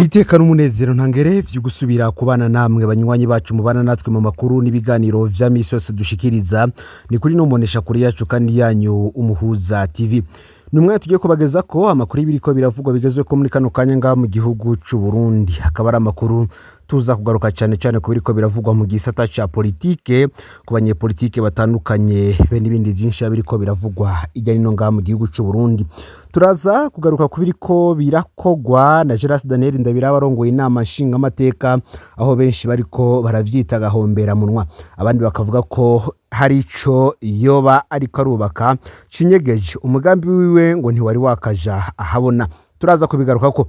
Niteka n'umunezero ntangere vyo gusubira kubana namwe banywanyi bacu mubana natwe mu makuru n'ibiganiro vya misi yose dushikiriza ni kuri no mbonesha kuri yacu kandi yanyu Umuhuza TV. Numwe tugiye kubageza ko amakuru ibiriko biravugwa bigezwe ko muri kano kanya ngaha mu gihugu c'u Burundi, akaba ari amakuru tuza kugaruka cyane ku biriko biravugwa mu gisata ca politike, ku banyepolitike batandukanye be n'ibindi byinshi biriko biravugwa ijya nino ngaha mu gihugu c'u Burundi. Turaza kugaruka ku biriko birakogwa na Geras Daniel Ndabiraba arongoye inama nshinga amateka, aho benshi bariko baravyita gahombera munwa, abandi bakavuga ko hari ico yoba ariko arubaka cinyegeje umugambi wiwe ngo ntiwari wakaja ahabona. Turaza kubigaruka ko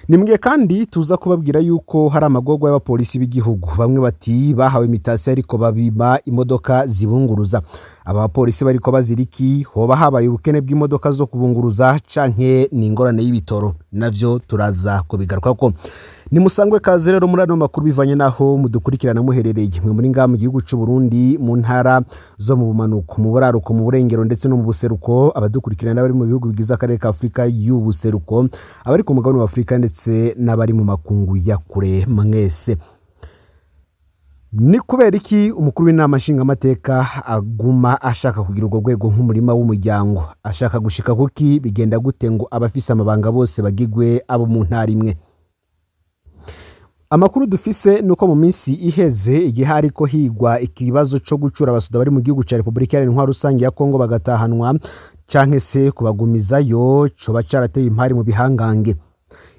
nimwe kandi tuza kubabwira yuko hari amagorwa y'abapolisi b'igihugu, bamwe bati bahawe imitasi ariko babiba imodoka zibunguruza. Aba bapolisi bariko baziriki hoba habaye ubukene bw'imodoka zo kubunguruza canke ni ingorane y'ibitoro, navyo turaza kubigaruka ko. Ni musangwe kaze rero muri ano makuru bivanye naho mudukurikirana muherereye mwe muri ngaha mu gihugu c'u Burundi, mu ntara zo mu bumanuko, mu buraruko, mu burengero ndetse no mu buseruko, abadukurikirana bari mu bihugu bigize akarere ka Afrika y'ubuseruko, abari ku mugabane wa Afrika ndetse n'abari mu makungu ya kure mwese. Ni kubera iki umukuru w'inama nshinga amateka aguma ashaka kugira urwo rwego nk'umurima w'umuryango, ashaka gushika kuki, bigenda gute ngo abafise amabanga bose bagigwe abo mu ntara imwe? Amakuru dufise nuko mu minsi iheze igihe hariko higwa ikibazo co gucura abasuda bari mu gihugu ca Republika Iharanira Rusange ya Kongo bagatahanwa canke se kubagumizayo, coba carateye impari mu bihangange.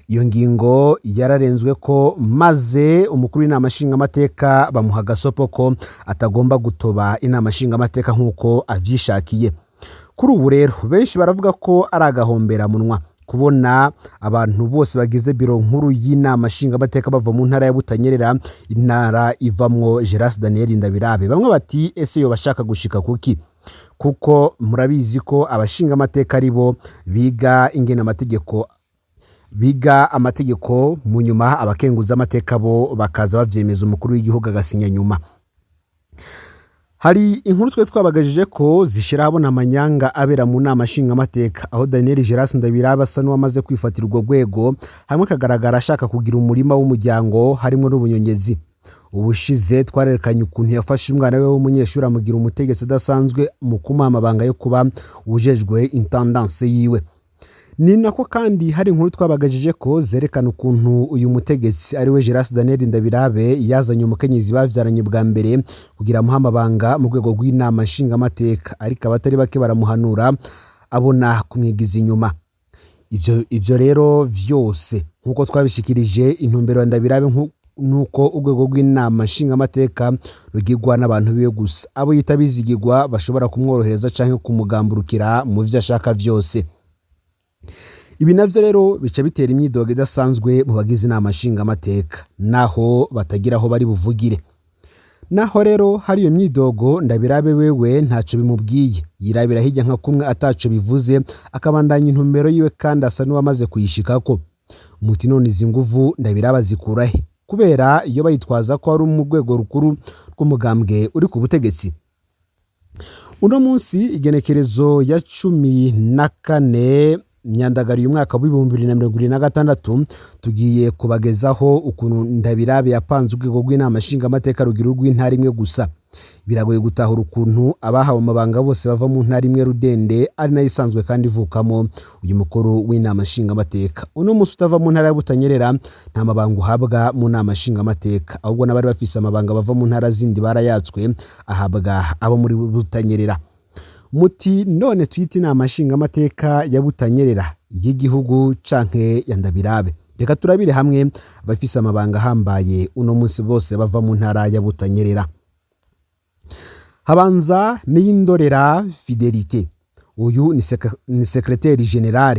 Iyo ngingo yararenzwe ko maze umukuru w'inama nshinga amateka bamuha gasopo ko atagomba gutoba inama nshinga amateka nkuko avyishakiye. Kuri ubu rero benshi baravuga ko ari agahombera munwa kubona abantu bose bagize biro nkuru y'inama nshinga amateka bava mu ntara ya Butanyerera, intara ivamwo Geras Daniel Ndabirabe. Bamwe bati ese yo bashaka gushika kuki, kuko murabizi ko abashinga amateka aribo biga ingene amategeko mu nyuma abakenguza amateka bo bakaza bavyemeza umukuru w'igihugu agasinya nyuma. Hari inkuru twe twabagajije ko zishira habona amanyanga abera mu nama nshinga amateka, aho Daniel Geras Ndabiraba asa n'uwamaze kwifatira urwo rwego, hamwe kagaragara ashaka kugira umurima w'umuryango harimo n'ubunyongezi. Ubushize twarerekanye ukuntu yafashe umwana we w'umunyeshuri amugira umutegetsi udasanzwe mu kumuha amabanga yo kuba ujejwe intendance yiwe. Ni nako kandi hari inkuru twabagajije ko zerekana ukuntu uyu mutegetsi ari we Geras Daniel Ndabirabe yazanye umukenyezi bavyaranye bwa mbere kugira amuha amabanga mu rwego rw'inama nshinga amateka, ariko abatari bake baramuhanura abona kumwigiza inyuma. Ivyo rero vyose nkuko twabishikirije, intumbero ya Ndabirabe nuko urwego rw'inama nshinga amateka rugirwa n'abantu biwe gusa, abo yitabizigirwa bashobora kumworohereza canke kumugamburukira mu vyo ashaka vyose. Ibi navyo rero bica bitera imyidogo idasanzwe mu bagize inama nshinga amateka, naho batagira aho bari buvugire. Naho rero hari iyo myidogo, Ndabirabe wewe ntaco bimubwiye, yirabira hirya nka kumwe ataco bivuze, akabandanya intumbero yiwe kandi asa n'uwamaze kuyishikako. Muti none izi nguvu Ndabirabe azikurahe, kubera iyo bayitwaza ko ari mu rwego rukuru rw'umugambwe uri ku butegetsi. Uno munsi igenekerezo ya 14 Myandagari y'umwaka wa 2026 tugiye kubagezaho ukuntu Ndabirabe yapanze urwego rw'inama nshinga amateka rugira urw'intara imwe gusa. Biragoye gutahura ukuntu abahawe amabanga bose bava mu ntara imwe rudende, ari nayo isanzwe kandi ivukamo uyu mukuru w'inama nshinga amateka. Uno munsi utava mu ntara ya Butanyerera nta mabanga uhabwa mu nama nshinga amateka, ahubwo n'abari bafise amabanga bava mu ntara zindi barayatswe, ahabwa abo muri Butanyerera. Muti none twite inama nshinga amateka ya Butanyerera y'igihugu canke ya Ndabirabe? Reka turabire hamwe abafise amabanga hambaye uno munsi bose bava mu ntara ya Butanyerera. Habanza Niyindorera Fidelité, uyu ni secrétaire général.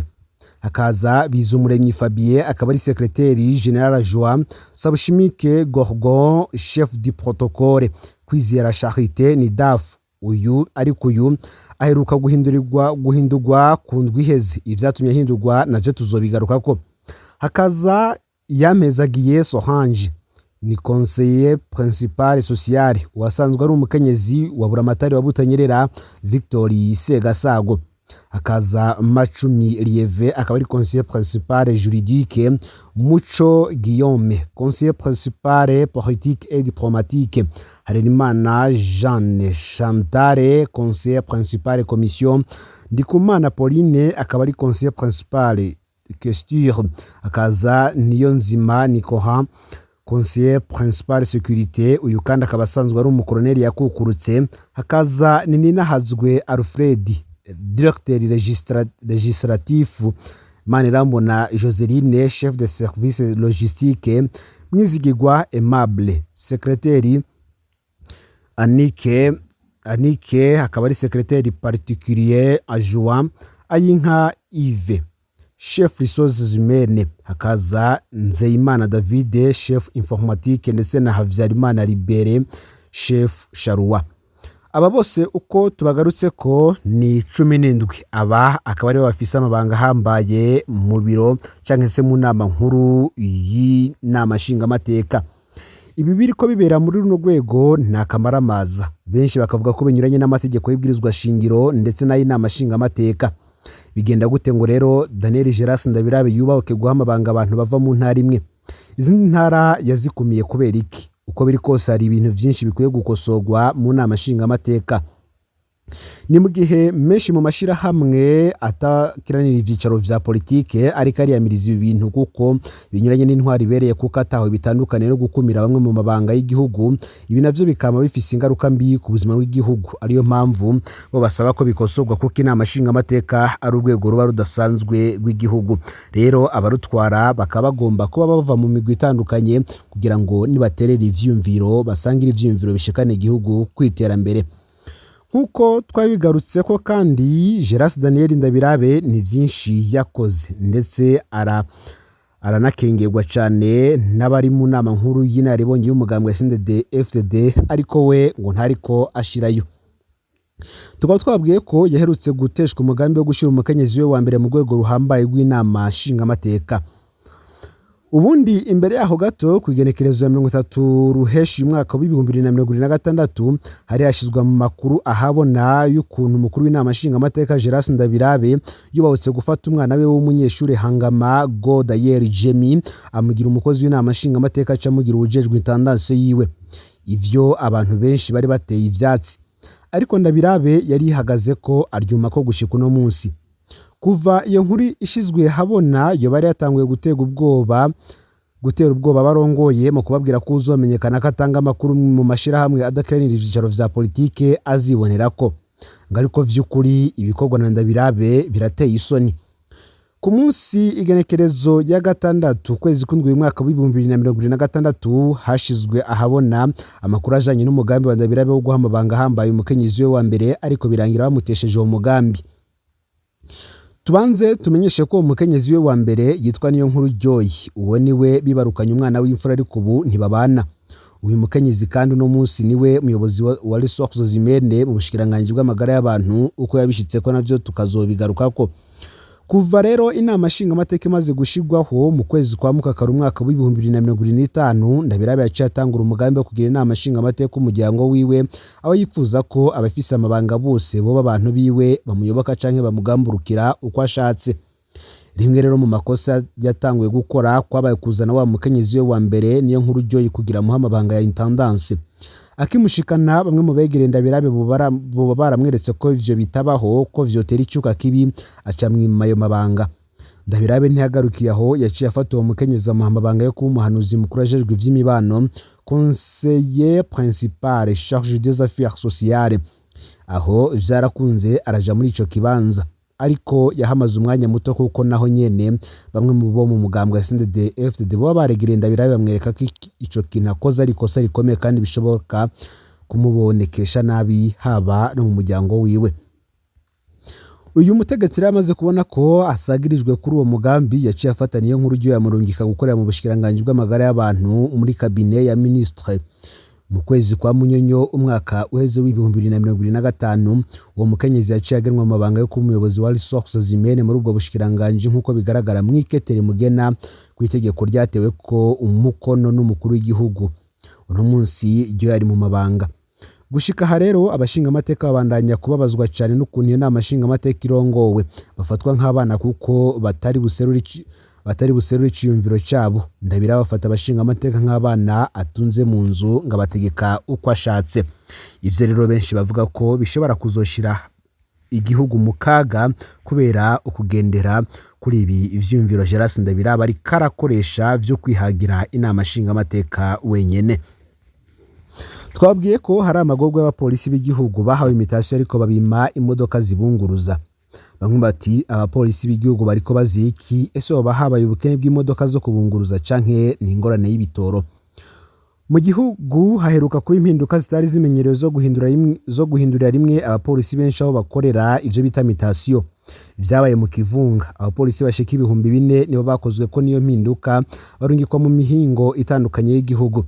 Hakaza Bizumuremyi Fabien, akaba ari secrétaire général adjoint. Sabushimike Gorgon, chef du protocole. Kwizera Charité ni DAF, uyu ariko uyu aheruka guhindurwa ku ndwi iheze. Ivyatumye ahindurwa navyo tuzobigarukako. Hakaza Yamezagiye Sohange, ni conseiller principal social, wasanzwe ari umukenyezi wa buramatari wa Butanyerera Victory Segasago. hakaza Macumi Lieve akaba ari conseiller principal juridique, Muco Guillaume conseiller principal politique et diplomatique, Harerimana Jeanne Chantale conseiller principal commission, Ndikumana Pauline akaba ari conseiller principal questure, hakaza Niyonzima Nicolas conseiller principal sécurité, uyu kandi akaba asanzwe ari umukoloneli yakukurutse, hakaza Ninahazwe Alfred directeur législatif, Manirambona Joseline chef de service logistique, Mwizigirwa Aimable secrétaire, Anike akaba ari secrétaire particulier adjoint, Ayinka Yves chef ressources humaines, hakaza Nzeyimana David chef informatique ndetse na Havyarimana Libere chef charua. Aba bose uko tubagarutse ko ni 17. Aba akaba ari bafise amabanga hambaye mu biro canke se mu nama nkuru y'inama nshingamateka. Ibi biriko bibera muri runo rwego nta kamaramaza, benshi bakavuga ko binyuranye n'amategeko y'ibwirizwa shingiro ndetse n'ay'inama nshingamateka. Bigenda gute ngo rero Daniel Gerard Ndabirabe yubahuke guha amabanga abantu bava mu ntara imwe? Izindi ntara yazikumiye kubera iki? Uko biri kose hari ibintu byinshi bikwiye gukosorwa mu nama nshingamateka. Ni mu gihe menshi mu mashirahamwe atakiranira ivyicaro vya politike ariko ariyamiriza ibi bintu kuko binyuranye n'intwari ibereye kuko ataho bitandukanye no gukumira bamwe mu mabanga y'igihugu, ibi navyo bikama bifise ingaruka mbi ku buzima bw'igihugu. Ariyo mpamvu bo basaba ko bikosorwa kuko inama nshingamateka ari urwego ruba rudasanzwe rw'igihugu. Rero abarutwara bakaba bagomba kuba bava mu migwi itandukanye kugira ngo nibaterera ivyumviro basangire ivyumviro bishikane igihugu kwiterambere. Nkuko twabigarutse ko kandi Gerard Daniel Ndabirabe ni byinshi yakoze ndetse aranakengerwa cyane n'abari mu nama nkuru y'inaribonye y'umugambwe CNDD-FDD, ariko we ngo ntariko ashirayo. Tukaba twabwiye ko yaherutse guteshwa umugambi wo gushira umukenyezi we wa mbere mu rwego ruhambaye rw'inama nshingamateka. Ubundi imbere yaho gato kwigenekerezo ya 30 ruheshi umwaka wa 2026 hari yashizwa mu makuru ahabona y'ukuntu umukuru w'inama nshingamateka Gerard Ndabirabe yubahutse gufata umwana we w'umunyeshure Hangama Godayer Jemi amugira umukozi w'inama nshingamateka acamugira ubujejwe intendance yiwe. Ivyo abantu benshi bari bateye ivyatsi, ariko Ndabirabe yari ihagaze ko aryuma ko gushika uno munsi. Kuva iyo nkuru ishizwe habona yo bari yatanguye gutera ubwoba barongoye mu kubabwira ko uzomenyekana katanga amakuru mu mashirahamwe adakiranira ivyicaro vya politike azibonerako. Ariko vy'ukuri ibikorwa na Ndabirabe birateye isoni. Ku munsi igenekerezo ya 6 kwezi k'indwi mwaka wa 2026 hashizwe ahabona amakuru ajanye n'umugambi wa Ndabirabe wo guha amabanga hambaye umukenyezi we wa mbere, ariko birangira bamutesheje uwo mugambi. Tubanze tumenyeshe ko umukenyezi we wa mbere yitwa Niyonkuru Joy, uwo niwe bibarukanye umwana w'imfura ariko ubu ntibabana. Uyu mukenyezi kandi uno munsi niwe muyobozi wa Ressources Humaines mu bushikiranganje bw'amagara y'abantu, uko yabishitse ko navyo tukazobigarukako. Kuva rero inama nshingamateka imaze gushirwaho mu kwezi kwa Mukakara umwaka wa 2025, Ndabirabe yaciye atangura umugambi wo kugira inama nshingamateka umuryango wiwe, aho yifuza ko abafise amabanga bose boba abantu biwe bamuyoboka canke bamugamburukira uko ashatse. Rimwe rero mu makosa yatanguye gukora kwabaye kuzana wa mukenyezi we wa mbere Niyonkuru Joy kugira mu amabanga ya intendance. Akimushikana bamwe mu begereye Ndabirabe bo baramweretse ko ivyo bitabaho, ko vyotera icuka kibi aca mwima ayo mabanga. Ndabirabe ntiyagarukiye aho, yaciye afata uwo mukenyezi mu amabanga yo kuba umuhanuzi mukuru ajejwe ivy'imibano, conseiller principal charge des affaires sociales. Aho vyarakunze araja muri ico kibanza, ariko yahamaze umwanya muto kuko naho nyene bamwe mu bo mu mugambwe CNDD-FDD bo baregereye Ndabirabe bamwereka ko ico kintu akoze ari ikosa rikomeye kandi bishoboka kumubonekesha nabi haba no mu muryango wiwe. Uyu mutegetsi yamaze kubona ko asagirijwe kuri uwo mugambi, yaciye afata Niyonkuru Joy yamurungika gukorera mu bushikiranganje bw'amagara y'abantu muri cabinet ya ministre. Mu kwezi kwa Munyonyo umwaka uheze w'2025 uwo mukenyezi yaciye agenwa mu mabanga yo kuba umuyobozi wa Ressources Humaines muri ubwo bushikiranganje, nkuko bigaragara mu iketere mugena ku itegeko ryatewe ko umukono n'umukuru w'igihugu. Uno munsi iryo yari mu mabanga. Gushika aha rero abashinga amateka babandanya kubabazwa cyane n'ukuntu iyo nama nshinga amateka irongowe bafatwa nk'abana kuko batari buserure iciyumviro cyabo. Ndabira bafata abashinga amateka nk'abana atunze mu nzu ngo abategeka uko ashatse. Ivyo rero benshi bavuga ko bishobora kuzoshira igihugu mu kaga kubera ukugendera kuri ibi ivyumviro Geras Ndabiraba ari karakoresha vyo kwihagira inama nshinga amateka wenyene. Twabwiye ko hari amagorwa y'abapolisi b'igihugu bahawe imitasyo ariko babima imodoka zibunguruza. Bamwe bati abapolisi b'igihugu bariko baziki ese baba habaye ubukene bw'imodoka zo kubunguruza canke ni ingorane y'ibitoro. Mu gihugu haheruka kuba impinduka zitari zimenyerewe zo guhindurira rimwe abapolisi benshi aho bakorera ivyo bita mitasyo. Vyabaye mu Kivunga abapolisi bashika 4,000 nibo bakozwe ko niyo mpinduka barungikwa mu mihingo itandukanye y'igihugu.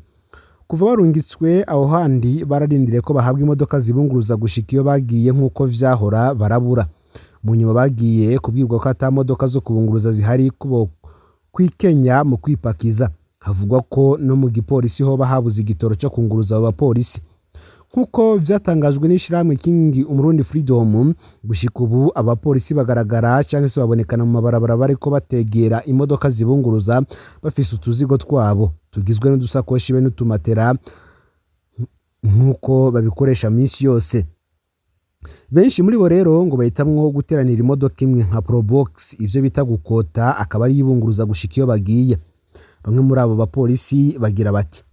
Kuva barungitswe aho handi bararindiriye ko bahabwa imodoka zibunguruza gushika iyo bagiye nk'uko vyahora barabura. Mu nyuma bagiye kubwirwa ko ata modoka zo kubunguruza zihari kubo kwikenya mu kwipakiza. Havugwa ko no mu gipolisi ho bahabuze igitoro cyo kunguruza abo bapolisi. Nkuko vyatangajwe n'ishiramwe King Umurundi Freedom, gushika ubu abapolisi bagaragara canke se babonekana mu mabarabara bariko bategera imodoka zibunguruza bafise utuzigo twabo tugizwe n'udusakoshi be n'utumatera nkuko babikoresha minsi yose. Benshi muri bo rero ngo bahitamwo guteranira imodoka imwe nka Probox, ivyo bita gukota, akaba ari ibunguruza gushika iyo bagiye. Bamwe muri abo bapolisi bagira bati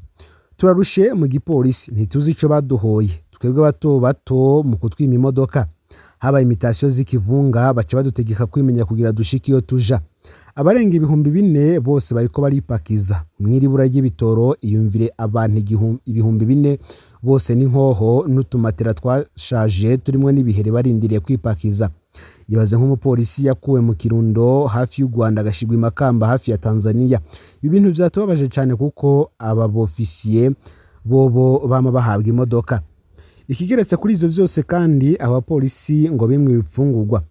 turarushe mu gipolisi ntituzi ico baduhoye, twebwe bato mu kutwima imodoka. Habaye imitasyo z'Ikivunga baca badutegeka kwimenya kugira dushike iyo tuja. Abarenga 4,000 bose bariko baripakiza mw'iribura ry'ibitoro. Iyumvire abantu 4,000 bose n'inkoho n'utumatera twashaje turimwe n'ibihere barindiriye kwipakiza. Ibaze nk'umupolisi yakuwe mu Kirundo hafi y'u Rwanda agashigwa i Makamba hafi ya Tanzania. Ibi bintu vyatubabaje cyane kuko aba bofisiye bobo bama bahabwa imodoka. Ikigeretse kuri izo vyose kandi abapolisi ngo bimwe ibifungurwa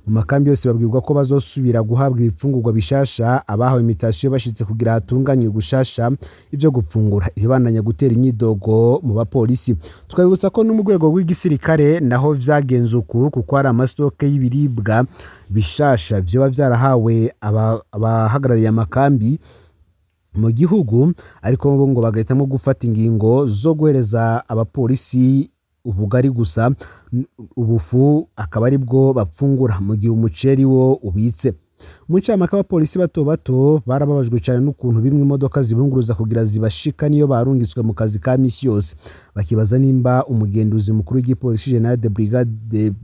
mu makambi yose babwirwa ko bazosubira guhabwa ibifungurwa bishasha. Abahawe imitasyo bashitse kugira hatunganywe gushasha ivyo gupfungura ibibandanya gutera inyidogo mu bapolisi. Tukabibutsa ko no mu rwego rw'igisirikare naho vyagenze uku kuko hari amastoke y'ibiribwa bishasha vyo vyarahawe abahagarariye amakambi mu gihugu, ariko bo ngo bagahitamo gufata ingingo zo guhereza abapolisi ubugari gusa, ubufu akaba ari bwo bapfungura mu gihe umuceri wo ubitse. Mu ncamake abapolisi bato barababajwe cyane n'ukuntu bimwe imodoka zibunguruza kugira zibashika niyo barungitswe mu kazi ka misi yose. Bakibaza nimba umugenduzi mukuru w'igipolisi General de Brigade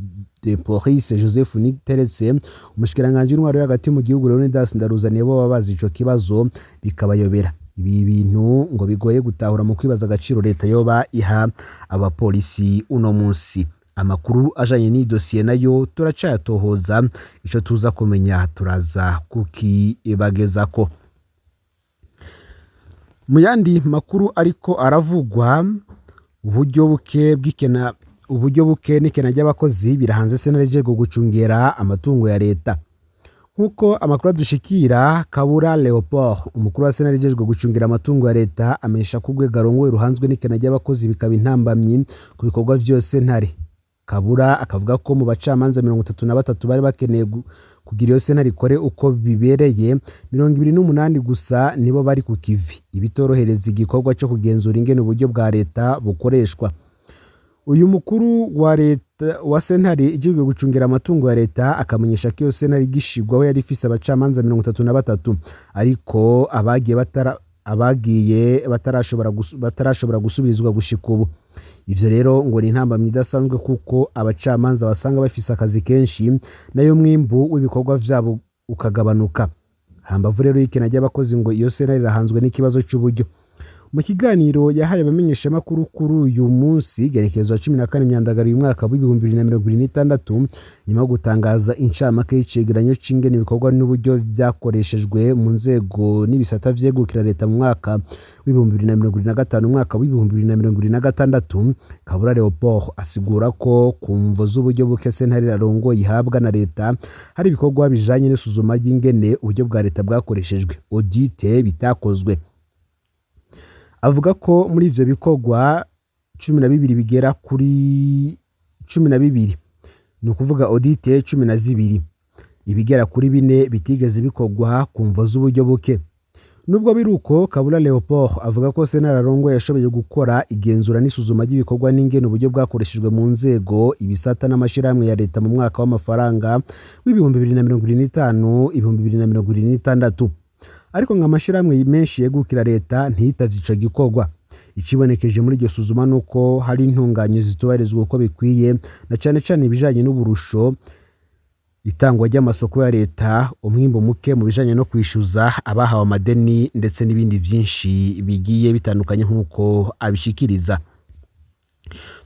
de Police Joseph Niteretse, umushikiranganje w'intwaro hagati mu gihugu Leonidas Ndaruzaniye bo babaza ico kibazo bikabayobera. Ibi bintu ngo bigoye gutahura mu kwibaza agaciro leta yoba iha abapolisi uno munsi. Amakuru ajanye ni dossier nayo turacayatohoza, ico tuza kumenya turaza kukibagezako. Mu yandi makuru ariko aravugwa, uburyo buke n'ikena ry'abakozi birahanze sentare ijejwe gucungera amatungo ya leta. Nkuko amakuru adushikira, Kabura Leopold, umukuru wa sentare ijejwe gucungira amatungo ya leta, amenyesha ko urwego arongoye ruhanzwe n'ikena ry'abakozi bikaba intambamyi ku bikorwa vyose ntare. Kabura akavuga ko mu bacamanza 33 bari bakeneye kugira iyo sentare ikore uko bibereye, 28 gusa nibo bari ku kivi. Ibitorohereza igikorwa cyo kugenzura ingene uburyo bwa leta bukoreshwa. Uyu mukuru wa leta wa sentare ijejwe gucungira amatungo ya leta akamenyesha ko iyo sentare igishigwaho yari ifise abacamanza 33, ariko abagiye batarashobora gusubirizwa gushika ubu. Ivyo rero ngo ni intambamyi idasanzwe kuko abacamanza basanga bafise akazi kenshi nayo mwimbu w'ibikorwa vyabo ukagabanuka. Hambavu rero y'ikena ry'abakozi ngo iyo sentare irahanzwe n'ikibazo cy'uburyo. Mu kiganiro yahaye abamenyesha makuru kuri uyu munsi gerekezo 14 Myandagaro y'umwaka wa 2026, nyuma yo gutangaza incamake y'icegeranyo c'ingene ibikorwa n'uburyo byakoreshejwe mu nzego n'ibisata vyegukira leta mu mwaka wa 2025 umwaka wa 2026, Kabura Leopold asigura ko kumvo z'uburyo buke sentare arongo yihabwa na leta hari ibikorwa bijanye n'isuzuma ry'ingene uburyo bwa leta bwakoreshejwe audit bitakozwe. Avuga ko muri ivyo bikorwa 12 bigera kuri 12, ni ukuvuga audite 12, ibigera kuri 4 bitigeze bikorwa ku mvo z'uburyo buke. Nubwo biruko, Kabura Leopold avuga ko Sentare arongoye yashoboye gukora igenzura n'isuzuma ry'ibikorwa n'ingene uburyo bwakoreshejwe mu nzego, ibisata n'amashirahamwe ya leta mu mwaka w'amafaranga w'ibihumbi 2025 2026. Ariko nk'amashirahamwe menshi yegukira leta ntiyitavye ico gikorwa. Ikibonekeje muri iryo suzuma nuko hari intunganyo zitubahirizwa uko bikwiye, na cane cane ibijanye n'uburusho, itangwa ry'amasoko ya leta, umwimbo muke mu bijanye no kwishyuza abahawe amadeni ndetse n'ibindi byinshi bigiye bitandukanye nk'uko abishikiriza.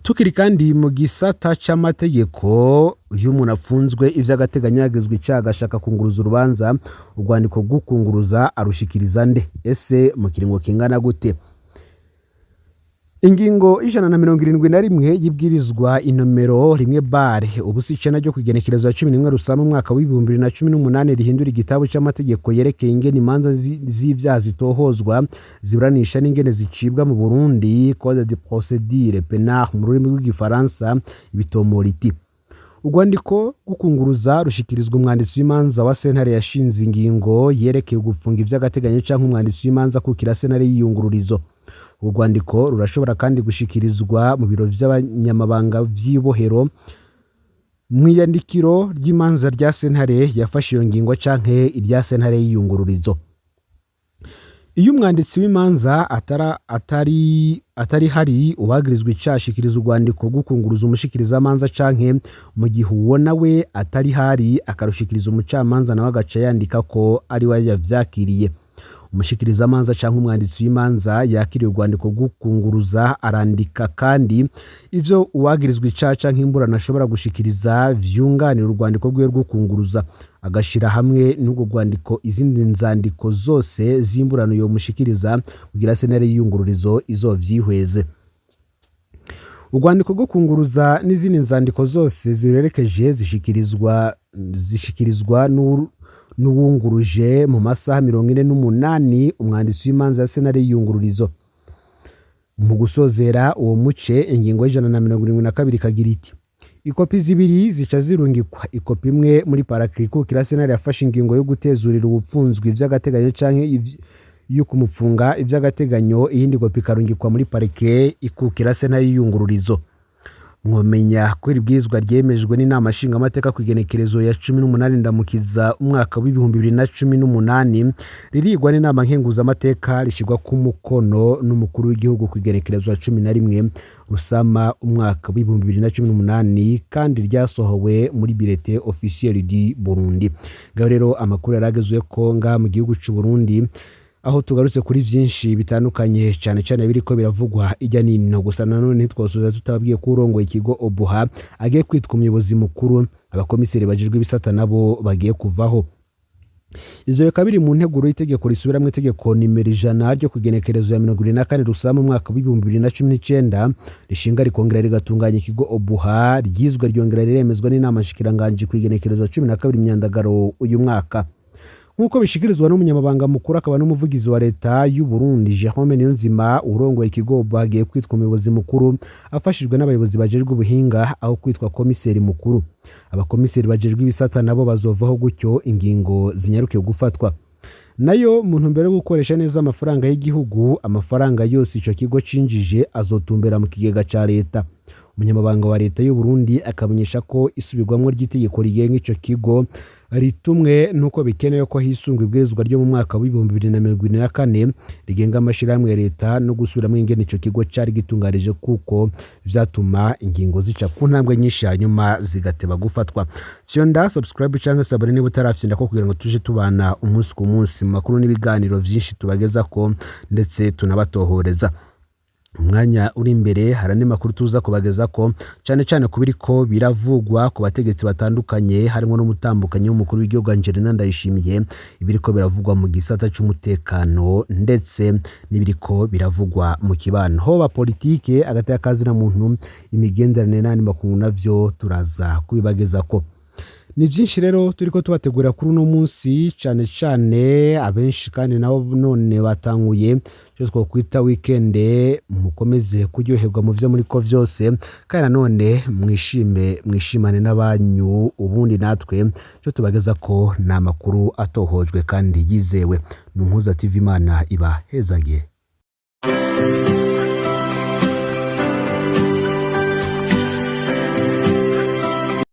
Tukiri kandi mu gisata c'amategeko, iyo umuntu afunzwe ivy'agateganyo yagizwe icaha agashaka kunguruza urubanza, urwandiko rw'ukunguruza arushikiriza nde? Ese mu kiringo kingana gute? Ingingo 171 y'ibwirizwa inomero 1 ubusi icena ryo kwigenekerezo ya 11 Rusama umwaka w'ibihumbi 2018 rihindura igitabo c'amategeko yerekeye ingene imanza z'ivyaha zitohozwa, ziburanisha n'ingene zicibwa mu Burundi, Code de procédure pénale mu rurimi rw'igifaransa, ibitomora iti: urwandiko rw'ukunguruza rushikirizwa umwanditsi w'imanza wa sentare yashinze ingingo yerekeye gupfunga ivy'agateganyo canke umwanditsi w'imanza kukira sentare y'iyungururizo. Urwandiko rurashobora kandi gushikirizwa mu biro vy'abanyamabanga vy'ibohero, mw'iyandikiro ry'imanza rya sentare yafashe iyo ngingo canke irya sentare y'iyungururizo. Iyo umwanditsi w'imanza atari hari, uwagirizwa icaha ashikiriza urwandiko rw'ukunguruza umushikiriza amanza, canke mu gihe uwo nawe atari hari akarushikiriza umucamanza nawe agaca yandika ko ari we yavyakiriye. Umushikiriza amanza canke umwanditsi w'imanza yakiriye urwandiko rw'ukunguruza arandika kandi ivyo uwagirizwa icaha canke imburano ashobora gushikiriza vyunganira urwandiko rwiwe rw'ukunguruza, agashira hamwe n'urwo rwandiko izindi nzandiko zose z'imburano yo mushikiriza kugira sentare y'iyungururizo izovyihweze. Urwandiko rwo kunguruza n'izindi nzandiko zose zirerekeje zishikirizwa n'uwunguruje mu masaha 48 umwanditsi w'imanza ya sentare y'iyungururizo. Mu gusozera uwo muce, ingingo y'172 kagira iti: ikopi zibiri zica zirungikwa, ikopi imwe muri parake ikukira sentare yafashe ingingo yo gutezurira ubupfunzwe ivy'agateganyo canke yo kumupfunga ivy'agateganyo, iyindi kopi ikarungikwa muri parike ikukira sentare y'iyungururizo. Mwomenya ko ibwirizwa ryemejwe n'inama nshingamateka kwigenekerezo ya 18 Ndamukiza umwaka w'ibihumbi 2018, ririgwa n'inama nkenguzamateka rishirwa ku mukono n'umukuru w'igihugu kwigenekerezo ya 11 Rusama umwaka w'ibihumbi 2018, kandi ryasohowe muri Bulletin officiel du Burundi. Gaho rero amakuru yaragezwe ko nga mu gihugu cy'u Burundi, aho tugarutse kuri vyinshi bitandukanye cyane cyane biriko biravugwa ijya nino. Gusa nanone ntitwosoza tutabwiye ko urongoye ikigo Obuha agiye kwitwa umuyobozi mukuru, abakomiseri bajejwe ibisata nabo bagiye kuvaho. Izo kabiri mu nteguro y'itegeko risubiramwe itegeko nimero 100 ryo kugenekerezo ya 24 Rusama umwaka w'ibihumbi 2019 rishinga rikongera rigatunganya ikigo Obuha, ryizwe ryongera riremezwa n'inama nshikiranganje kwigenekerezo ya 12 Myandagaro uyu mwaka. Nkuko bishikirizwa n'umunyamabanga mukuru akaba n'umuvugizi wa leta y'u Burundi Jerome Niyonzima, urongoye ikigo bagiye kwitwa umuyobozi mukuru afashijwe n'abayobozi bajejwe ubuhinga aho kwitwa komiseri mukuru. Abakomiseri bajejwe ibisata nabo bazovaho gutyo ingingo zinyarukiye gufatwa. Nayo mu ntumbero yo gukoresha neza amafaranga y'igihugu, amafaranga yose ico kigo cinjije azotumbera mu kigega ca leta. Umunyamabanga wa leta y'u Burundi akamenyesha ko isubirwamwo ry'itegeko rigenga ico kigo ritumwe nuko bikenewe ko hisungwa ibwirizwa ryo mu mwaka w'ibihumbi 2024 rigenga amashirahamwe ya leta no gusubiramo ingene ico kigo cari gitunganije, kuko vyatuma ingingo zica ku ntambwe nyinshi hanyuma zigateba gufatwa. Fyonda subscribe canke sabone niba utarafyinda ko kugira ngo tuje tubana umunsi ku munsi makuru n'ibiganiro vyinshi tubageza ko ndetse tunabatohoreza. Umwanya uri imbere harane makuru tuza kubageza ko cyane kubiriko biravugwa ku bategetsi batandukanye, harimo n'umutambukanyi w'umukuru w'igihugu Angelina Ndayishimiye, ibiriko biravugwa mu gisata cy'umutekano ndetse n'ibiriko biravugwa mu kibano ho ba politike agati akazi na muntu imigenderanire n'andi makungu navyo turaza kubibageza ko. ni byinshi rero turiko tubategura kuri uno munsi cyane cyane abenshi kandi nabo none batanguye cyo twokwita weekend mukomeze kuryoherwa mu byo muri ko byose kandi none mwishimane n'abanyu ubundi natwe cyo tubageza ko na makuru atohojwe kandi yizewe. Numpuza TV Imana iba hezagiye.